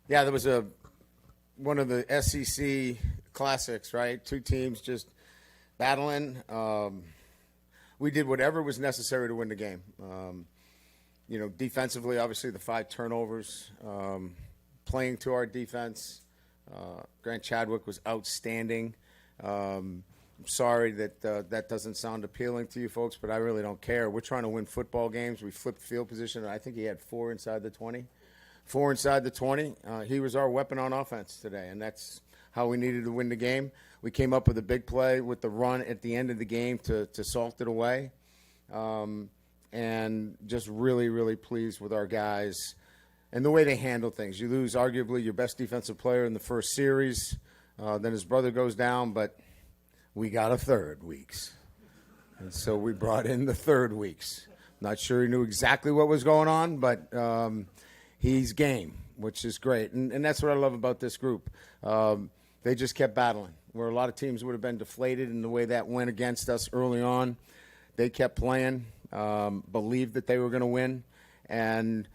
Yeah, there was one of the SEC classics, right? Two teams just battling. We did whatever was necessary to win the game. Defensively, obviously the 5 turnovers, playing to our defense. Grant Chadwick was outstanding. I'm sorry that that doesn't sound appealing to you folks, but I really don't care. We're trying to win football games. We flipped field position, and I think he had 4 inside the 20. 4 inside the 20. He was our weapon on offense today, and that's how we needed to win the game. We came up with a big play with the run at the end of the game to salt it away. And just really, really pleased with our guys and the way they handle things. You lose arguably your best defensive player in the first series. Then his brother goes down, but we got a third Weeks. And so we brought in the third Weeks. Not sure he knew exactly what was going on, but he's game, which is great. And that's what I love about this group. They just kept battling. Where a lot of teams would have been deflated in the way that went against us early on, they kept playing, believed that they were going to win. And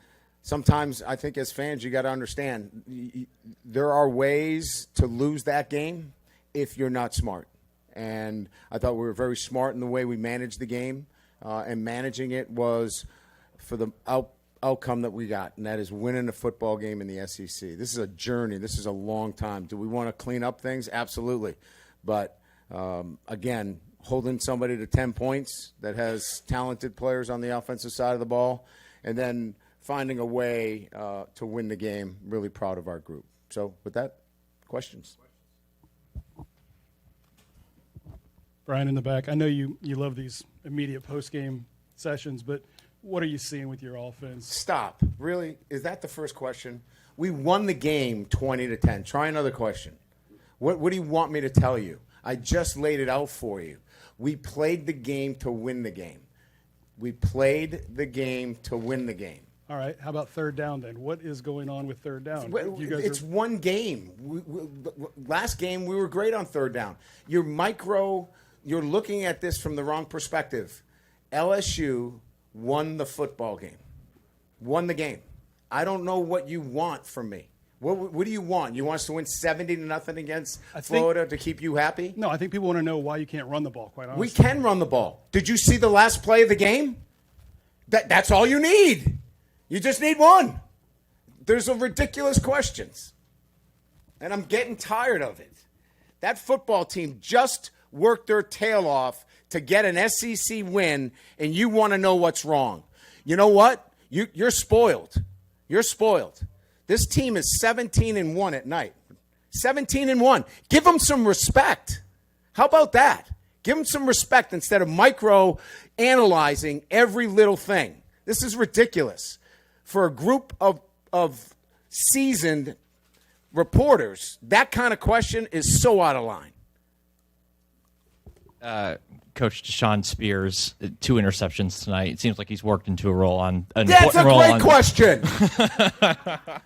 sometimes I think as fans you got to understand there are ways to lose that game if you're not smart. And I thought we were very smart in the way we managed the game, and managing it was for the outcome that we got, and that is winning a football game in the SEC. This is a journey. This is a long time. Do we want to clean up things? Absolutely. But, again, holding somebody to 10 points that has talented players on the offensive side of the ball, and then finding a way to win the game, really proud of our group. So with that, questions? Brian in the back, I know you love these immediate post-game sessions, but what are you seeing with your offense? Stop. Really? Is that the first question? We won the game 20-10. Try another question. What do you want me to tell you? I just laid it out for you. We played the game to win the game. We played the game to win the game. All right. How about third down then? What is going on with third down? It's one game. Last game, we were great on third down. You're looking at this from the wrong perspective. LSU won the football game. Won the game. I don't know what you want from me. What do you want? You want us to win 70-0 against Florida to keep you happy? No, I think people want to know why you can't run the ball, quite honestly. We can run the ball. Did you see the last play of the game? That's all you need. You just need one. There's a ridiculous questions. And I'm getting tired of it. That football team just worked their tail off to get an SEC win, and you want to know what's wrong. You know what? You're spoiled. You're spoiled. This team is 17-1 at night. 17-1. Give them some respect. How about that? Give them some respect instead of micro-analyzing every little thing. This is ridiculous. For a group of seasoned reporters, that kind of question is so out of line. Coach Deshaun Spears, 2 interceptions tonight. It seems like he's worked into a role on an That's important a role great on, question.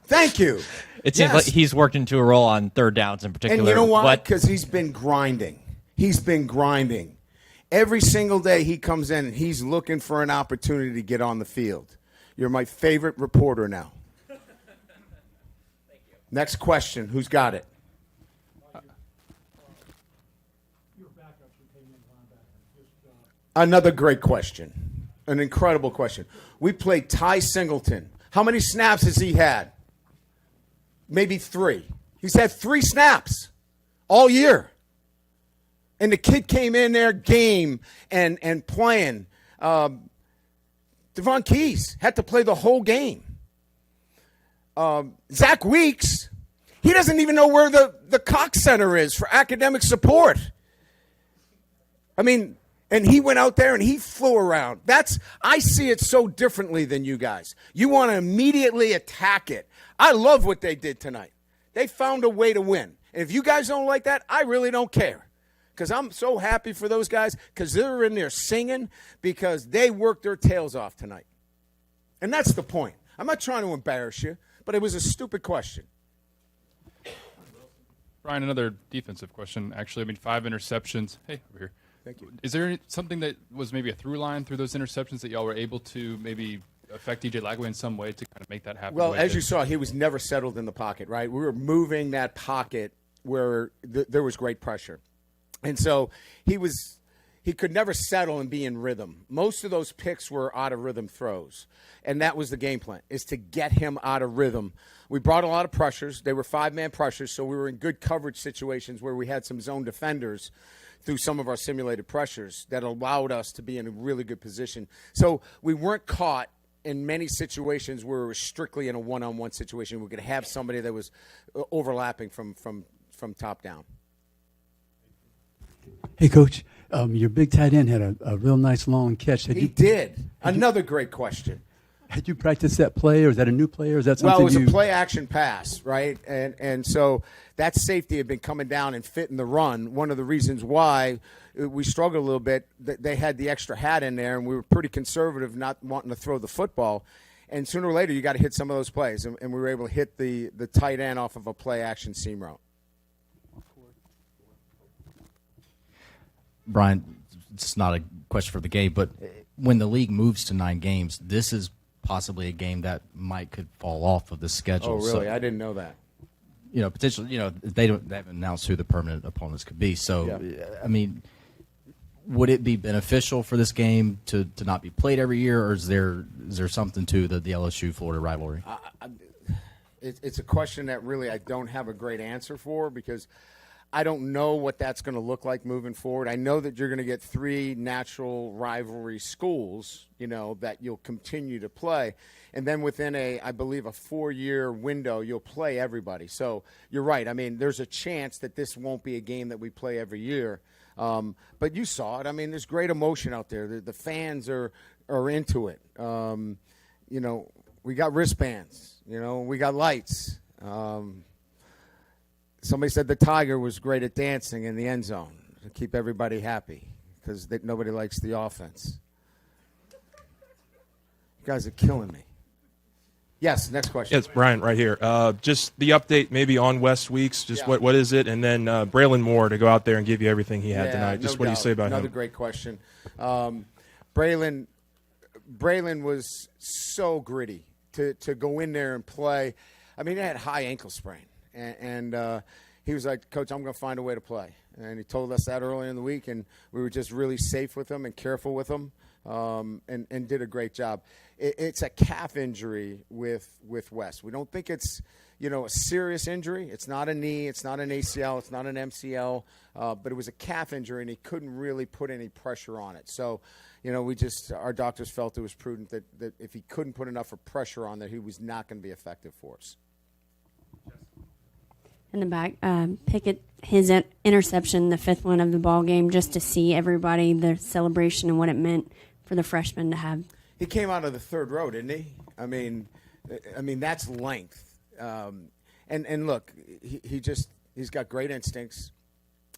Thank you. It seems like he's worked into a role on third downs in particular. And you know why? Because he's been grinding. He's been grinding. Every single day he comes in and he's looking for an opportunity to get on the field. You're my favorite reporter now. Thank you. Next question. Who's got it? Another great question. An incredible question. We played Ty Singleton. How many snaps has he had? Maybe 3. He's had 3 snaps all year. And the kid came in there game and playing. Devon Keys had to play the whole game. Zach Weeks, he doesn't even know where the Cox Center is for academic support. I mean, and he went out there and he flew around. I see it so differently than you guys. You want to immediately attack it. I love what they did tonight. They found a way to win. And if you guys don't like that, I really don't care. Because I'm so happy for those guys because they're in there singing because they worked their tails off tonight. And that's the point. I'm not trying to embarrass you, but it was a stupid question. Brian, another defensive question, actually. 5 interceptions. Hey, over here. Thank you. Is there something that was maybe a through line through those interceptions that y'all were able to maybe affect DJ Lagway in some way to kind of make that happen? Well, with as it? you saw, he was never settled in the pocket, right? We were moving that pocket where there was great pressure. And so he could never settle and be in rhythm. Most of those picks were out of rhythm throws. And that was the game plan, is to get him out of rhythm. We brought a lot of pressures. They were 5-man pressures, so we were in good coverage situations where we had some zone defenders through some of our simulated pressures that allowed us to be in a really good position. So we weren't caught in many situations where we were strictly in a one-on-one situation. We could have somebody that was overlapping from top down. Hey, Coach, your big tight end had a real nice long catch. He did. Another great question. Had you practiced that play, or is that a new play, or is that something Well, it was you... a play-action pass, right? And so that safety had been coming down and fitting the run. One of the reasons why we struggled a little bit, they had the extra hat in there, and we were pretty conservative not wanting to throw the football. And sooner or later, you got to hit some of those plays. And we were able to hit the tight end off of a play-action seam route. Brian, it's not a question for the game, but when the league moves to 9 games, this is possibly a game that could fall off of the schedule. Oh, really? So, I didn't know that. Potentially, they haven't announced who the permanent opponents could be. So, Yeah. I mean, would it be beneficial for this game to not be played every year, or is there something to the LSU-Florida rivalry? It's a question that really I don't have a great answer for, because I don't know what that's going to look like moving forward. I know that you're going to get 3 natural rivalry schools, that you'll continue to play. And then within I believe, a 4-year window, you'll play everybody. So you're right. I mean, there's a chance that this won't be a game that we play every year. But you saw it. I mean, there's great emotion out there. The fans are into it. We got wristbands. We got lights. Somebody said the Tiger was great at dancing in the end zone to keep everybody happy, because nobody likes the offense. You guys are killing me. Yes, next question. Yes, Brian, right here. Just the update maybe on West Weeks. Just what is it? And then Braylon Moore to go out there and give you everything he had tonight. Just no what do you doubt. say about Another him? great question. Braylon was so gritty to go in there and play. I mean, he had high ankle sprain. And he was like, Coach, I'm going to find a way to play. And he told us that earlier in the week, and we were just really safe with him and careful with him, and did a great job. It's a calf injury with Wes. We don't think it's a serious injury. It's not a knee. It's not an ACL. It's not an MCL. But it was a calf injury, and he couldn't really put any pressure on it. So, our doctors felt it was prudent that if he couldn't put enough of pressure on there, he was not going to be effective for us. In the back, Pickett, his interception, the 5th one of the ball game, just to see everybody, the celebration and what it meant for the freshmen to have. He came out of the 3rd row, didn't he? I mean that's length. And look, he's got great instincts.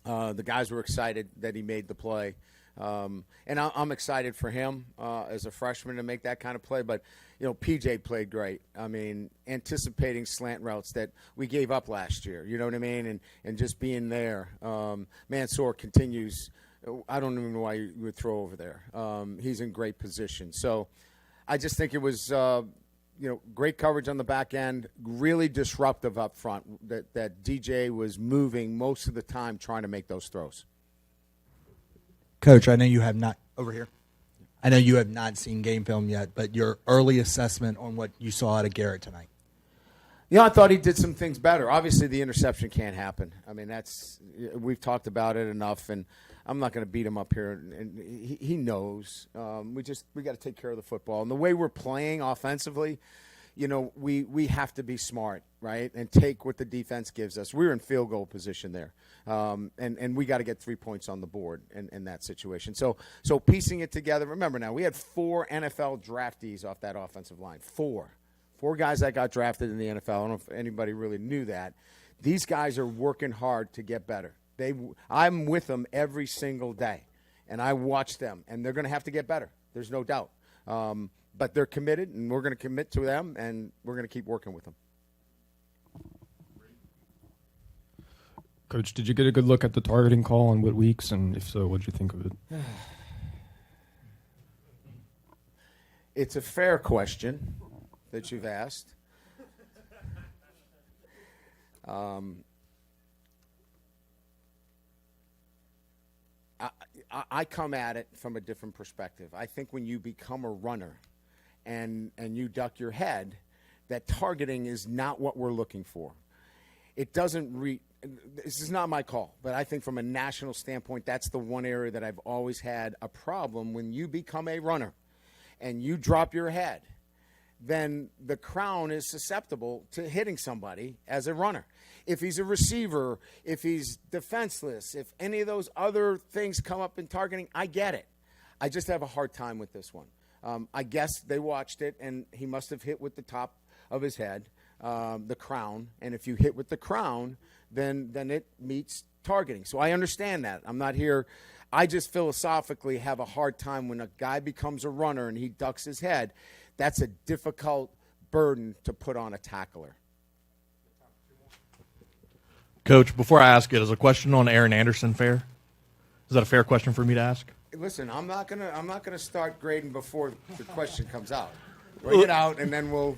The guys were excited that he made the play. And I'm excited for him as a freshman to make that kind of play. But, PJ played great. I mean, anticipating slant routes that we gave up last year, you know what I mean? And just being there. Mansour continues. I don't even know why you would throw over there. He's in great position. So I just think it was, great coverage on the back end, really disruptive up front, that DJ was moving most of the time trying to make those throws. Coach, I know you have not seen game film yet, but your early assessment on what you saw out of Garrett tonight. I thought he did some things better. Obviously, the interception can't happen. I mean, we've talked about it enough, and I'm not going to beat him up here. And he knows. We got to take care of the football. And the way we're playing offensively, we have to be smart, right, and take what the defense gives us. We're in field goal position there, and we got to get 3 points on the board in that situation. So piecing it together. Remember now, we had 4 NFL draftees off that offensive line. 4 guys that got drafted in the NFL. I don't know if anybody really knew that. These guys are working hard to get better. I'm with them every single day, and I watch them, and they're going to have to get better. There's no doubt. But they're committed, and we're going to commit to them, and we're going to keep working with them. Coach, did you get a good look at the targeting call on Whit Weeks, and if so, what did you think of it? It's a fair question that you've asked. I come at it from a different perspective. I think when you become a runner and you duck your head, that targeting is not what we're looking for. It doesn't this is not my call, but I think from a national standpoint, that's the one area that I've always had a problem. When you become a runner and you drop your head, then the crown is susceptible to hitting somebody as a runner. If he's a receiver, if he's defenseless, if any of those other things come up in targeting, I get it. I just have a hard time with this one. I guess they watched it, and he must have hit with the top of his head, the crown. And if you hit with the crown, then it meets targeting. So I understand that. I'm not here. I just philosophically have a hard time when a guy becomes a runner and he ducks his head. That's a difficult burden to put on a tackler. Coach, before I ask it, is a question on Aaron Anderson fair? Is that a fair question for me to ask? Listen, I'm not gonna start grading before the question comes out. Bring it out, and then we'll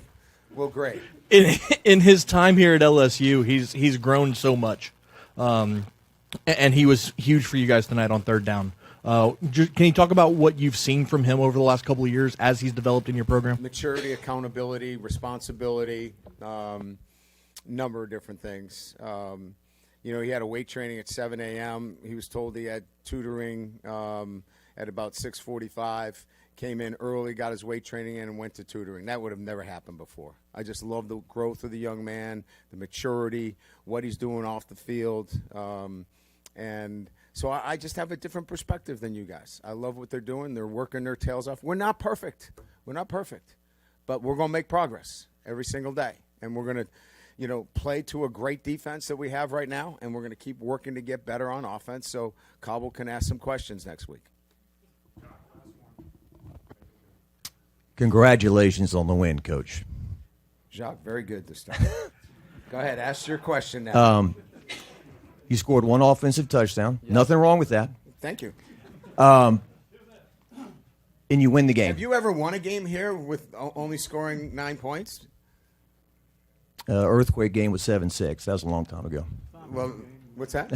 grade. In his time here at LSU, he's grown so much, and he was huge for you guys tonight on third down. Can you talk about what you've seen from him over the last couple of years as he's developed in your program? Maturity, accountability, responsibility, number of different things. He had a weight training at 7 a.m. He was told he had tutoring at about 6:45. Came in early, got his weight training in, and went to tutoring. That would have never happened before. I just love the growth of the young man, the maturity, what he's doing off the field. And so I just have a different perspective than you guys. I love what they're doing. They're working their tails off. We're not perfect. But we're going to make progress every single day. And we're going to play to a great defense that we have right now, and we're going to keep working to get better on offense so Cobble can ask some questions next week. Congratulations on the win, Coach. Jacques, very good this time. Go ahead, ask your question now. You scored one offensive touchdown. Yes. Nothing wrong with that. Thank you. And you win the game. Have you ever won a game here with only scoring 9 points? Earthquake game was 7-6. That was a long time ago. Well, what's that?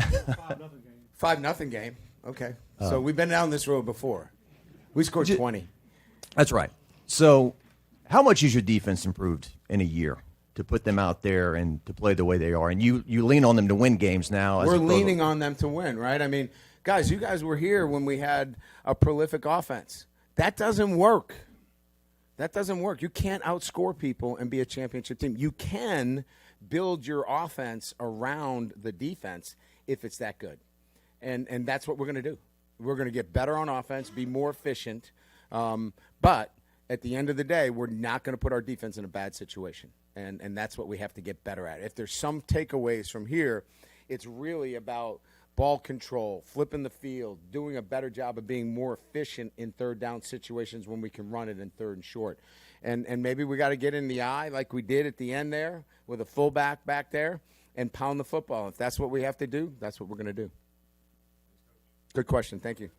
5-0 game. Okay. So we've been down this road before. We scored 20. That's right. So how much has your defense improved in a year to put them out there and to play the way they are? And you lean on them to win games now. We're leaning on them to win, right? I mean, guys, you guys were here when we had a prolific offense. That doesn't work. You can't outscore people and be a championship team. You can build your offense around the defense if it's that good. And that's what we're going to do. We're going to get better on offense, be more efficient. But at the end of the day, we're not going to put our defense in a bad situation. And that's what we have to get better at. If there's some takeaways from here, it's really about ball control, flipping the field, doing a better job of being more efficient in third down situations when we can run it in third and short. And maybe we got to get in the eye like we did at the end there with a fullback back there and pound the football. If that's what we have to do, that's what we're going to do. Good question. Thank you.